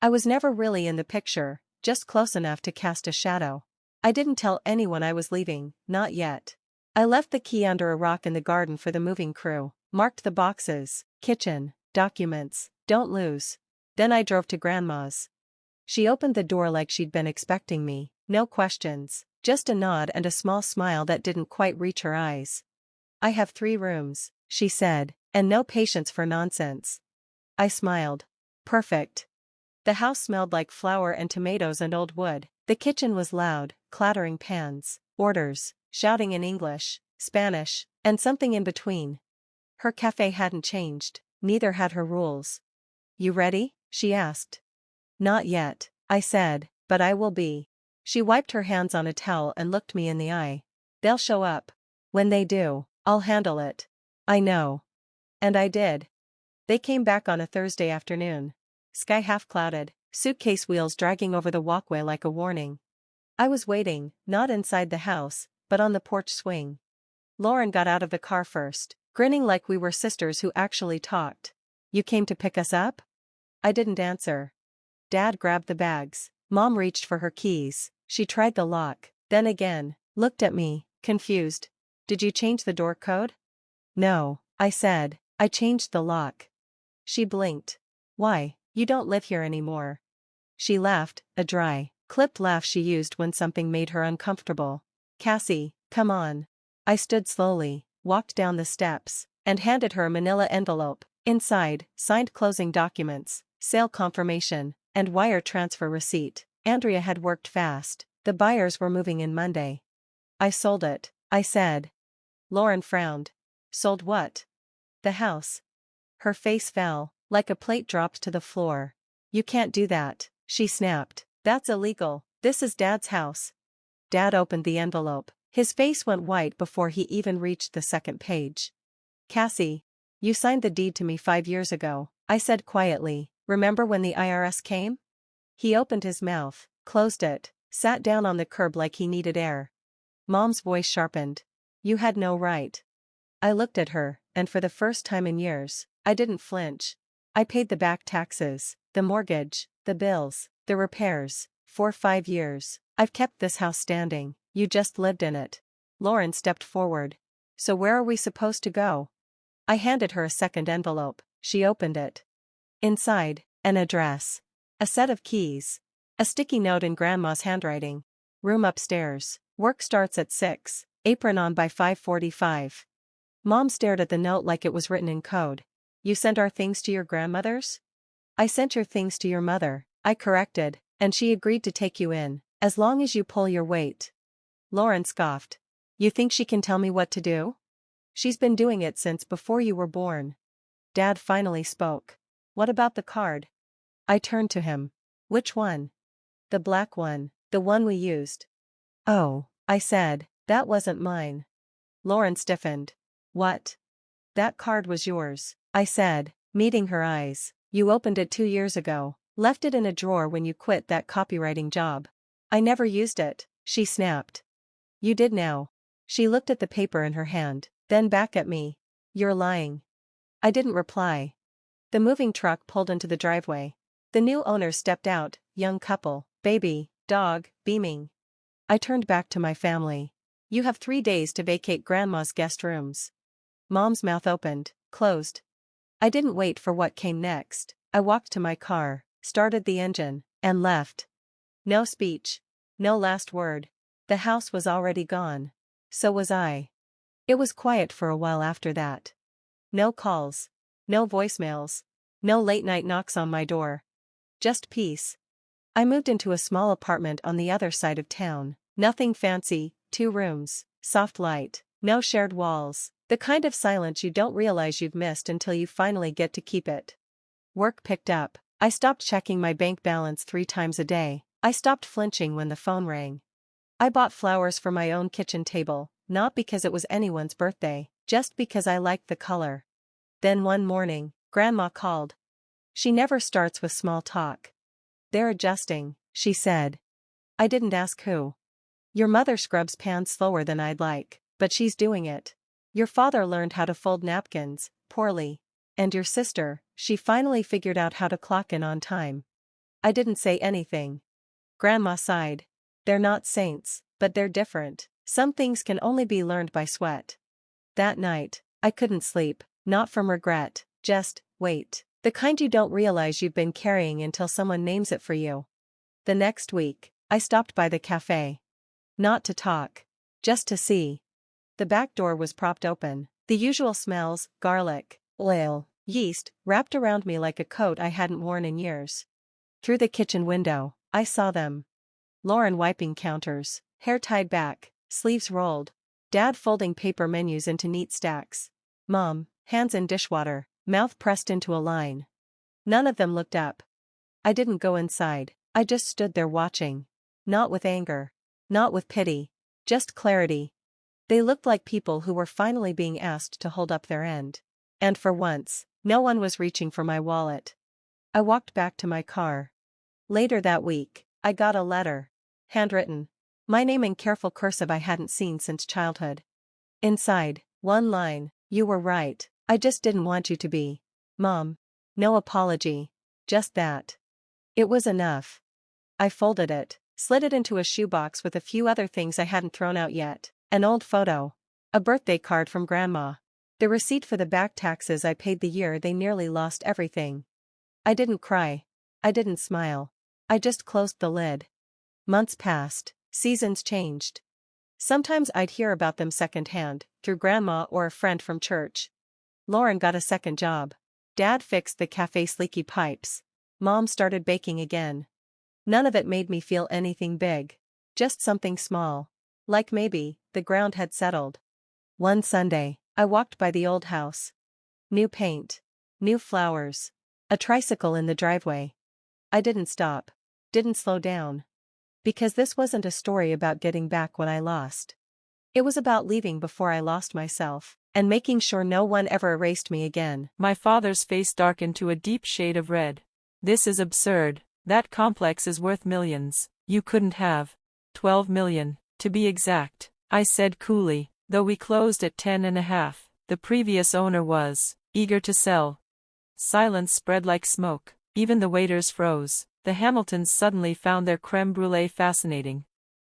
I was never really in the picture, just close enough to cast a shadow. I didn't tell anyone I was leaving, not yet. I left the key under a rock in the garden for the moving crew, marked the boxes, kitchen, documents, don't lose. Then I drove to Grandma's. She opened the door like she'd been expecting me, no questions, just a nod and a small smile that didn't quite reach her eyes. I have 3 rooms, she said, and no patience for nonsense. I smiled. Perfect. The house smelled like flour and tomatoes and old wood. The kitchen was loud, clattering pans, orders, shouting in English, Spanish, and something in between. Her cafe hadn't changed, neither had her rules. You ready? She asked. Not yet, I said, but I will be. She wiped her hands on a towel and looked me in the eye. They'll show up. When they do, I'll handle it. I know. And I did. They came back on a Thursday afternoon. Sky half clouded, suitcase wheels dragging over the walkway like a warning. I was waiting, not inside the house, but on the porch swing. Lauren got out of the car first, grinning like we were sisters who actually talked. You came to pick us up? I didn't answer. Dad grabbed the bags. Mom reached for her keys. She tried the lock, then again, looked at me, confused. Did you change the door code? No, I said. I changed the lock. She blinked. Why, you don't live here anymore. She laughed, a dry, clipped laugh she used when something made her uncomfortable. Cassie, come on. I stood slowly, walked down the steps, and handed her a manila envelope. Inside, signed closing documents, sale confirmation, and wire transfer receipt. Andrea had worked fast. The buyers were moving in Monday. I sold it, I said. Lauren frowned. Sold what? The house. Her face fell, like a plate dropped to the floor. You can't do that, she snapped. That's illegal. This is Dad's house. Dad opened the envelope. His face went white before he even reached the second page. Cassie, you signed the deed to me 5 years ago, I said quietly. Remember when the IRS came? He opened his mouth, closed it, sat down on the curb like he needed air. Mom's voice sharpened. You had no right. I looked at her, and for the first time in years, I didn't flinch. I paid the back taxes, the mortgage, the bills, the repairs. For 5 years, I've kept this house standing. You just lived in it. Lauren stepped forward. So where are we supposed to go? I handed her a second envelope. She opened it. Inside, an address. A set of keys. A sticky note in Grandma's handwriting. Room upstairs. Work starts at 6. Apron on by 5:45. Mom stared at the note like it was written in code. You sent our things to your grandmother's? I sent your things to your mother, I corrected, and she agreed to take you in, as long as you pull your weight. Lauren scoffed. You think she can tell me what to do? She's been doing it since before you were born. Dad finally spoke. What about the card? I turned to him. Which one? The black one, the one we used. Oh, I said, that wasn't mine. Lauren stiffened. What? That card was yours, I said, meeting her eyes. You opened it 2 years ago, left it in a drawer when you quit that copywriting job. I never used it, she snapped. You did now. She looked at the paper in her hand, then back at me. You're lying. I didn't reply. The moving truck pulled into the driveway. The new owners stepped out, young couple, baby, dog, beaming. I turned back to my family. You have 3 days to vacate Grandma's guest rooms. Mom's mouth opened, closed. I didn't wait for what came next. I walked to my car, started the engine, and left. No speech. No last word. The house was already gone. So was I. It was quiet for a while after that. No calls. No voicemails. No late-night knocks on my door. Just peace. I moved into a small apartment on the other side of town. Nothing fancy, 2 rooms, soft light, no shared walls, the kind of silence you don't realize you've missed until you finally get to keep it. Work picked up. I stopped checking my bank balance 3 times a day. I stopped flinching when the phone rang. I bought flowers for my own kitchen table, not because it was anyone's birthday, just because I liked the color. Then one morning, Grandma called. She never starts with small talk. They're adjusting, she said. I didn't ask who. Your mother scrubs pans slower than I'd like, but she's doing it. Your father learned how to fold napkins, poorly. And your sister, she finally figured out how to clock in on time. I didn't say anything. Grandma sighed. They're not saints, but they're different. Some things can only be learned by sweat. That night, I couldn't sleep, not from regret, just weight. The kind you don't realize you've been carrying until someone names it for you. The next week, I stopped by the cafe. Not to talk. Just to see. The back door was propped open. The usual smells, garlic, oil, yeast, wrapped around me like a coat I hadn't worn in years. Through the kitchen window, I saw them. Lauren wiping counters, hair tied back, sleeves rolled. Dad folding paper menus into neat stacks. Mom, hands in dishwater, mouth pressed into a line. None of them looked up. I didn't go inside, I just stood there watching. Not with anger. Not with pity. Just clarity. They looked like people who were finally being asked to hold up their end. And for once, no one was reaching for my wallet. I walked back to my car. Later that week, I got a letter. Handwritten. My name in careful cursive I hadn't seen since childhood. Inside, one line, "You were right, I just didn't want you to be. Mom." No apology. Just that. It was enough. I folded it, slid it into a shoebox with a few other things I hadn't thrown out yet. An old photo. A birthday card from Grandma. The receipt for the back taxes I paid the year they nearly lost everything. I didn't cry. I didn't smile. I just closed the lid. Months passed, seasons changed. Sometimes I'd hear about them secondhand, through Grandma or a friend from church. Lauren got a second job. Dad fixed the cafe's leaky pipes. Mom started baking again. None of it made me feel anything big. Just something small. Like maybe, the ground had settled. One Sunday, I walked by the old house. New paint. New flowers. A tricycle in the driveway. I didn't stop. Didn't slow down. Because this wasn't a story about getting back what I lost. It was about leaving before I lost myself, and making sure no one ever erased me again. My father's face darkened to a deep shade of red. This is absurd. That complex is worth millions. You couldn't have. 12 million, to be exact, I said coolly, though we closed at 10.5. The previous owner was eager to sell. Silence spread like smoke. Even the waiters froze. The Hamiltons suddenly found their crème brûlée fascinating.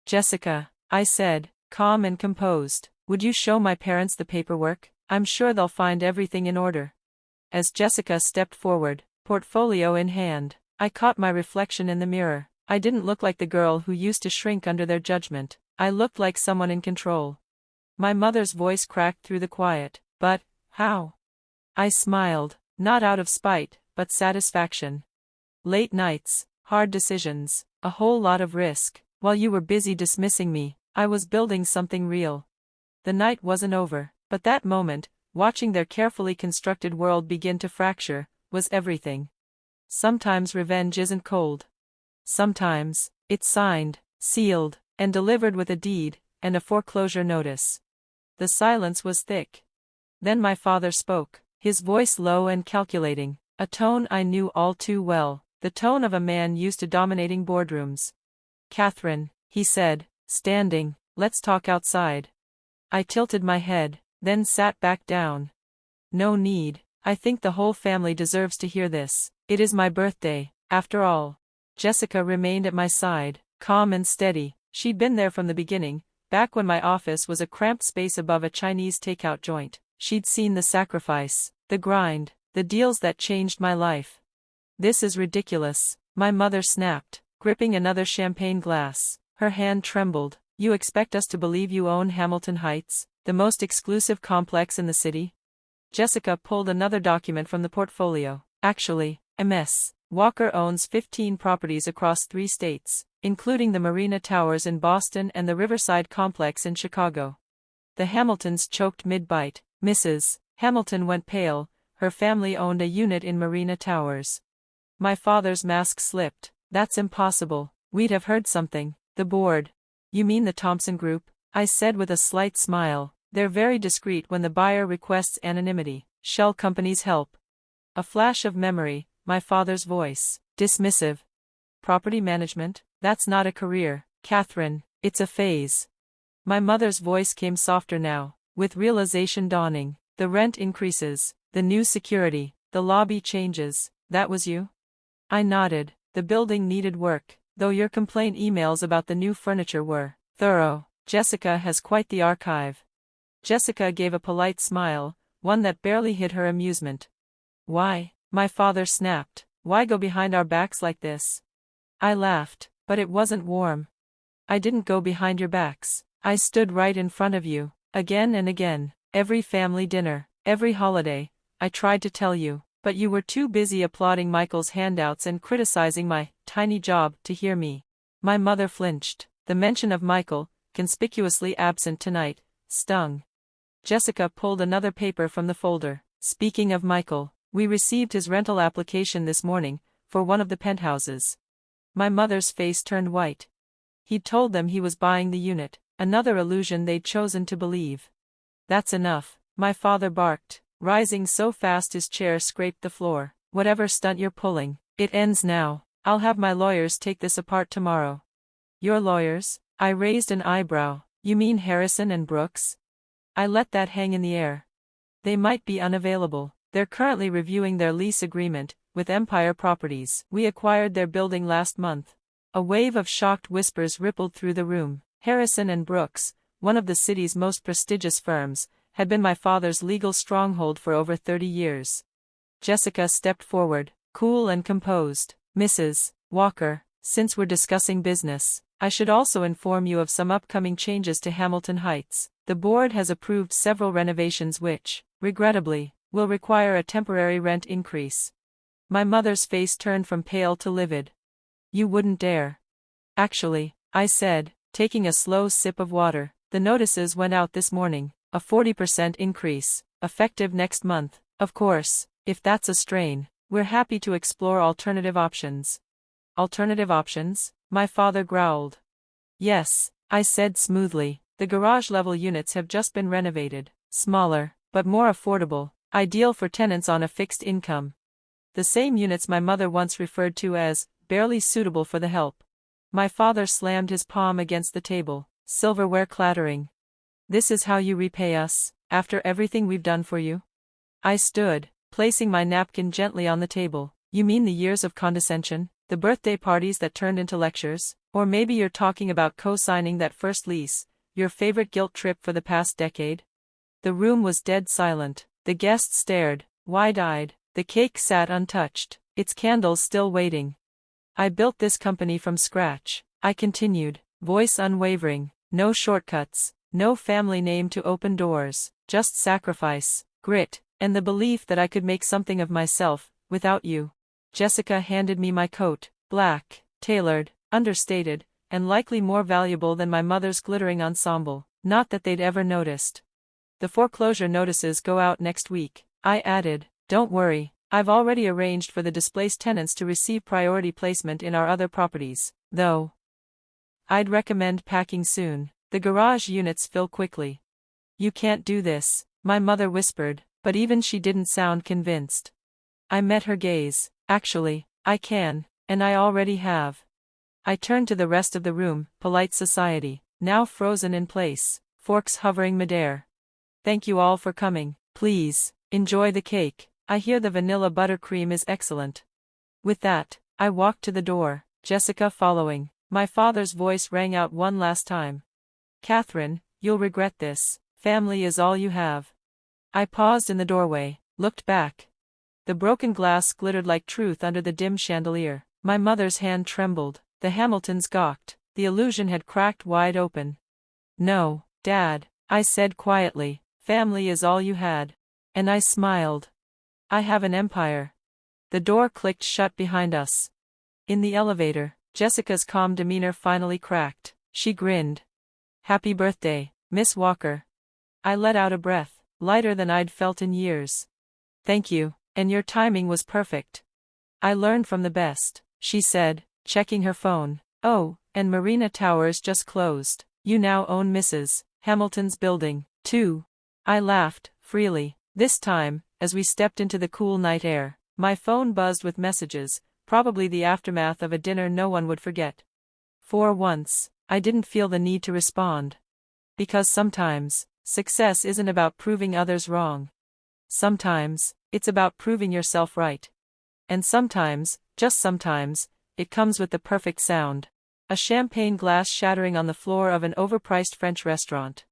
Jessica, I said, calm and composed, would you show my parents the paperwork? I'm sure they'll find everything in order. As Jessica stepped forward, portfolio in hand, I caught my reflection in the mirror. I didn't look like the girl who used to shrink under their judgment. I looked like someone in control. My mother's voice cracked through the quiet. But, how? I smiled, not out of spite, but satisfaction. Late nights, hard decisions, a whole lot of risk. While you were busy dismissing me, I was building something real. The night wasn't over, but that moment, watching their carefully constructed world begin to fracture, was everything. Sometimes revenge isn't cold. Sometimes, it's signed, sealed, and delivered with a deed, and a foreclosure notice. The silence was thick. Then my father spoke, his voice low and calculating, a tone I knew all too well, the tone of a man used to dominating boardrooms. "Catherine," he said, standing, "let's talk outside." I tilted my head, then sat back down. "No need, I think the whole family deserves to hear this. It is my birthday, after all." Jessica remained at my side, calm and steady. She'd been there from the beginning, back when my office was a cramped space above a Chinese takeout joint. She'd seen the sacrifice, the grind, the deals that changed my life. "This is ridiculous," my mother snapped, gripping another champagne glass. Her hand trembled. "You expect us to believe you own Hamilton Heights, the most exclusive complex in the city?" Jessica pulled another document from the portfolio. "Actually, Ms. Walker owns 15 properties across 3 states, including the Marina Towers in Boston and the Riverside Complex in Chicago." The Hamiltons choked mid-bite. Mrs. Hamilton went pale. Her family owned a unit in Marina Towers. My father's mask slipped. "That's impossible. We'd have heard something." "The board." "You mean the Thompson Group?" I said with a slight smile. "They're very discreet when the buyer requests anonymity. Shell companies help." A flash of memory, my father's voice, dismissive. "Property management? That's not a career, Catherine, it's a phase." My mother's voice came softer now, with realization dawning. "The rent increases, the new security, the lobby changes, that was you?" I nodded. The building needed work, though your complaint emails about the new furniture were thorough. Jessica has quite the archive. Jessica gave a polite smile, one that barely hid her amusement. Why? My father snapped. Why go behind our backs like this? I laughed, but it wasn't warm. I didn't go behind your backs. I stood right in front of you, again and again, every family dinner, every holiday. I tried to tell you, but you were too busy applauding Michael's handouts and criticizing my tiny job to hear me. My mother flinched. The mention of Michael, conspicuously absent tonight, stung. Jessica pulled another paper from the folder. Speaking of Michael, we received his rental application this morning, for one of the penthouses. My mother's face turned white. He'd told them he was buying the unit, another illusion they'd chosen to believe. That's enough, my father barked, rising so fast his chair scraped the floor. Whatever stunt you're pulling, it ends now. I'll have my lawyers take this apart tomorrow. Your lawyers? I raised an eyebrow. You mean Harrison and Brooks? I let that hang in the air. They might be unavailable. They're currently reviewing their lease agreement with Empire Properties. We acquired their building last month. A wave of shocked whispers rippled through the room. Harrison and Brooks, one of the city's most prestigious firms, had been my father's legal stronghold for over 30 years. Jessica stepped forward, cool and composed. Mrs. Walker, since we're discussing business, I should also inform you of some upcoming changes to Hamilton Heights. The board has approved several renovations which, regrettably, will require a temporary rent increase. My mother's face turned from pale to livid. You wouldn't dare. Actually, I said, taking a slow sip of water, the notices went out this morning, a 40% increase, effective next month. Of course, if that's a strain, we're happy to explore alternative options. Alternative options? My father growled. Yes, I said smoothly, the garage-level units have just been renovated, smaller, but more affordable, ideal for tenants on a fixed income. The same units my mother once referred to as barely suitable for the help. My father slammed his palm against the table, silverware clattering. This is how you repay us, after everything we've done for you? I stood, placing my napkin gently on the table. You mean the years of condescension, the birthday parties that turned into lectures? Or maybe you're talking about co-signing that first lease, your favorite guilt trip for the past decade? The room was dead silent. The guests stared, wide-eyed. The cake sat untouched, its candles still waiting. I built this company from scratch, I continued, voice unwavering. No shortcuts, no family name to open doors, just sacrifice, grit, and the belief that I could make something of myself, without you. Jessica handed me my coat, black, tailored, understated, and likely more valuable than my mother's glittering ensemble. Not that they'd ever noticed. The foreclosure notices go out next week, I added. Don't worry, I've already arranged for the displaced tenants to receive priority placement in our other properties, though I'd recommend packing soon. The garage units fill quickly. You can't do this, my mother whispered, but even she didn't sound convinced. I met her gaze. Actually, I can, and I already have. I turned to the rest of the room, polite society, now frozen in place, forks hovering midair. Thank you all for coming. Please, enjoy the cake. I hear the vanilla buttercream is excellent. With that, I walked to the door, Jessica following. My father's voice rang out one last time. Catherine, you'll regret this. Family is all you have. I paused in the doorway, looked back. The broken glass glittered like truth under the dim chandelier. My mother's hand trembled. The Hamiltons gawked. The illusion had cracked wide open. No, Dad, I said quietly, family is all you had. And I smiled. I have an empire. The door clicked shut behind us. In the elevator, Jessica's calm demeanor finally cracked. She grinned. Happy birthday, Miss Walker. I let out a breath, lighter than I'd felt in years. Thank you, and your timing was perfect. I learned from the best, she said, checking her phone. Oh, and Marina Towers just closed. You now own Mrs. Hamilton's building, too. I laughed, freely. This time, as we stepped into the cool night air, my phone buzzed with messages, probably the aftermath of a dinner no one would forget. For once, I didn't feel the need to respond. Because sometimes, success isn't about proving others wrong. Sometimes, it's about proving yourself right. And sometimes, just sometimes, it comes with the perfect sound. A champagne glass shattering on the floor of an overpriced French restaurant.